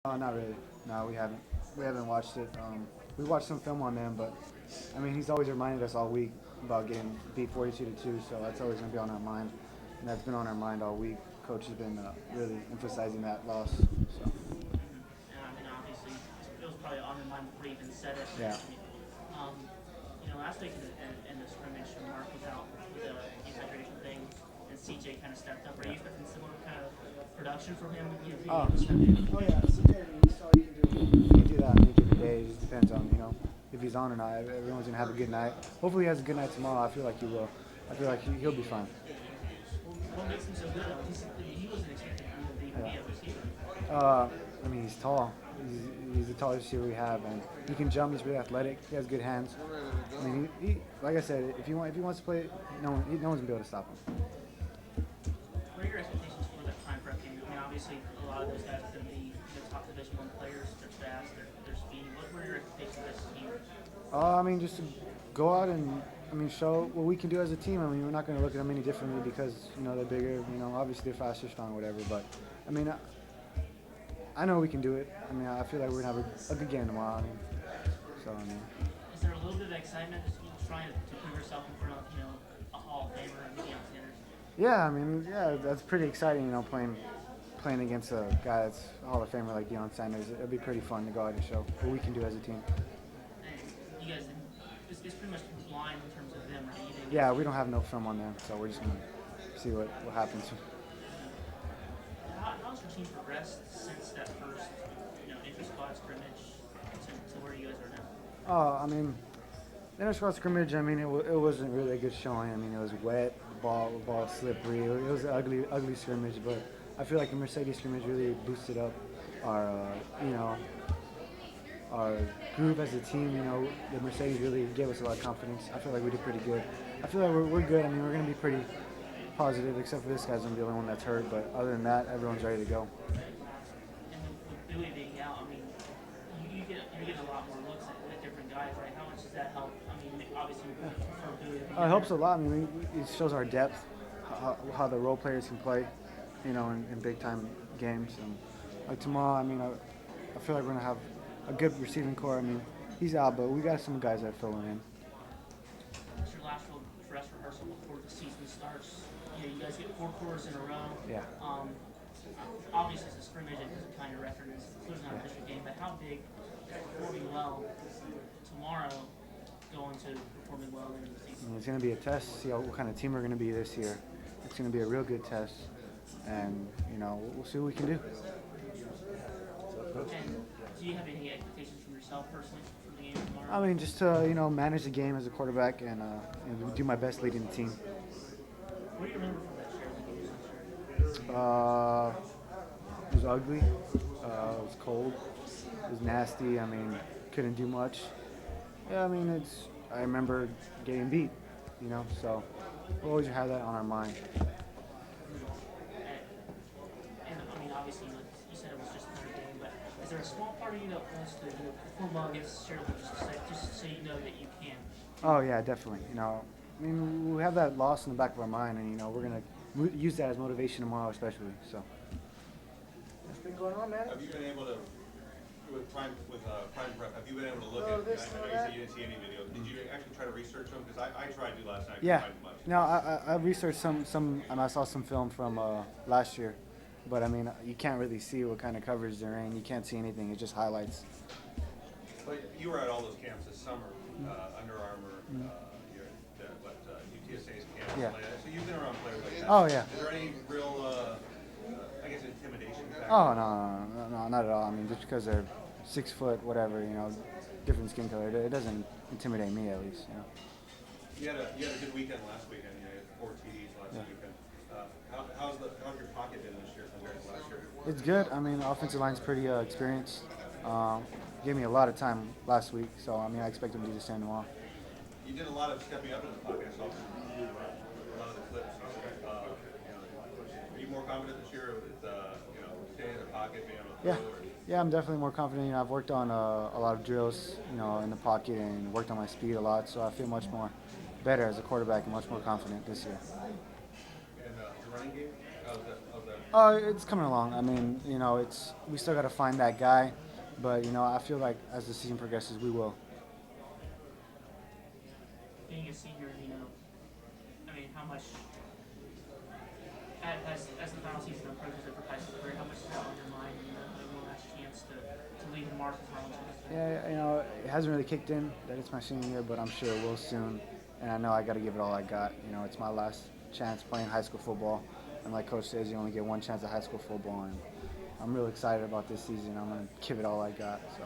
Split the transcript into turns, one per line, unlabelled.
Not really. No, we haven't. We haven't watched it. We watched some film on them, but I mean, he's always reminded us all week about getting beat 42-2, so that's always going to be on our mind, and that's been on our mind all week. Coach has been really emphasizing that loss. So
And I mean, obviously, it was probably on your mind before you even said it.
yeah.
Um, last week in the scrimmage, Mark was out with the dehydration thing, and CJ kind of stepped up. Are you expecting similar kind of production from him? Being
Oh,
able to step in?
oh yeah. CJ, we saw you can do that on any given day. It just depends on if he's on or not. Everyone's gonna have a good night. Hopefully, he has a good night tomorrow. I feel like he will. I feel like he'll be fine.
What makes him so good? He wasn't expecting him to even be
Yeah.
a receiver.
I mean, he's tall. He's the tallest receiver we have, and he can jump. He's really athletic. He has good hands. I mean, he like I said, if he wants to play, no one's gonna be able to stop him.
What are your expectations for the time prep game? I mean, obviously, a lot of those guys are going to be the top Division One players. They're fast. They're speedy. What were your expectations for this team?
I mean, just to go out and show what we can do as a team. I mean, we're not going to look at them any differently because they're bigger. Obviously they're faster, strong, whatever. But I mean, I know we can do it. I mean, I feel like we're gonna have a good game tomorrow. I mean.
Is there a little bit of excitement just trying to put yourself in front of a Hall of Famer and Deion Sanders?
Yeah, I mean, yeah, that's pretty exciting. Playing against a guy that's a Hall of Famer like Deion Sanders. It'll be pretty fun to go out and show what we can do as a team.
And you guys, it's pretty much blind in terms of them, right?
Yeah, we don't have no film on them, so we're just gonna see what happens.
How's your team progressed since that first, inter-squad scrimmage to where you guys are now?
I mean, the inter-squad scrimmage. I mean, it wasn't really a good showing. I mean, it was wet, the ball was slippery. It was an ugly scrimmage. But I feel like the Mercedes scrimmage really boosted up our, our groove as a team. The Mercedes really gave us a lot of confidence. I feel like we did pretty good. I feel like we're good. I mean, we're gonna be pretty positive, except for this guy's gonna be the only one that's hurt. But other than that, everyone's ready to go.
And with Billy being out, I mean, you get a lot more looks at different guys, right? How much does that help? I mean, obviously for Billy.
It helps a lot. I mean, it shows our depth, how the role players can play, in big time games. And like tomorrow, I mean, I feel like we're gonna have a good receiving core. I mean, he's out, but we got some guys that are filling in.
It's your last real dress rehearsal before the season starts. You guys get 4 quarters in a row.
Yeah.
Obviously, it's a scrimmage. It doesn't count your record. It's clearly not a district game. But how big is performing well tomorrow going to performing well in the season?
It's going to be a test. See what kind of team we're going to be this year. It's going to be a real good test, and we'll see what we can do.
And do you have any expectations from yourself personally for the game tomorrow?
I mean, just to manage the game as a quarterback and do my best leading the team.
What do you remember from that share?
It was ugly. It was cold. It was nasty. I mean, couldn't do much. Yeah, I mean, I remember getting beat, so we'll always have that on our mind.
And I mean, obviously, you said it was just another game, but is there a small part of you that wants to perform well against Sheridan just so you know that you can?
Oh yeah, definitely. I mean, we have that loss in the back of our mind, and we're gonna use that as motivation tomorrow, especially. So. What's been going on, man?
Have you been able to, with prime prep? Have you been able to look at? I know you said you didn't see any videos. Did you actually try to research them? Because I tried to last night.
Yeah.
Couldn't find much.
No, I researched some, and I saw some film from last year, but I mean, you can't really see what kind of coverage they're in. You can't see anything. It's just highlights.
But you were at all those camps this summer, Under Armour, UTSA's camp.
Yeah.
So you've been around players like that.
Oh yeah.
Is there any real, I guess, intimidation factor?
Oh no, not at all. I mean, just because they're 6 foot, whatever, different skin color, it doesn't intimidate me at least.
You had a good weekend last weekend. You had 4 TDs last weekend. How's your pocket been this year compared to last year?
It's good. I mean, the offensive line's pretty experienced. Gave me a lot of time last week, so I mean, I expect them to do the same tomorrow.
You did a lot of stepping up in the pocket. I saw a lot of the clips. Are you more confident this year with staying in the pocket, being able to
Yeah.
throw? Or?
Yeah, I'm definitely more confident. I've worked on a lot of drills, in the pocket and worked on my speed a lot, so I feel much more better as a quarterback and much more confident this year.
And the running game, how's that
Oh, it's coming along. I mean, we still got to find that guy, but I feel like as the season progresses, we will.
Being a senior, I mean, how much as the final season approaches of your high school career, how much is that on your mind? One last chance to leave a mark as Harlem.
Yeah, it hasn't really kicked in that it's my senior year, but I'm sure it will soon. And I know I got to give it all I got. It's my last chance playing high school football. And like Coach says, you only get one chance at high school football. And I'm really excited about this season. I'm going to give it all I got. So.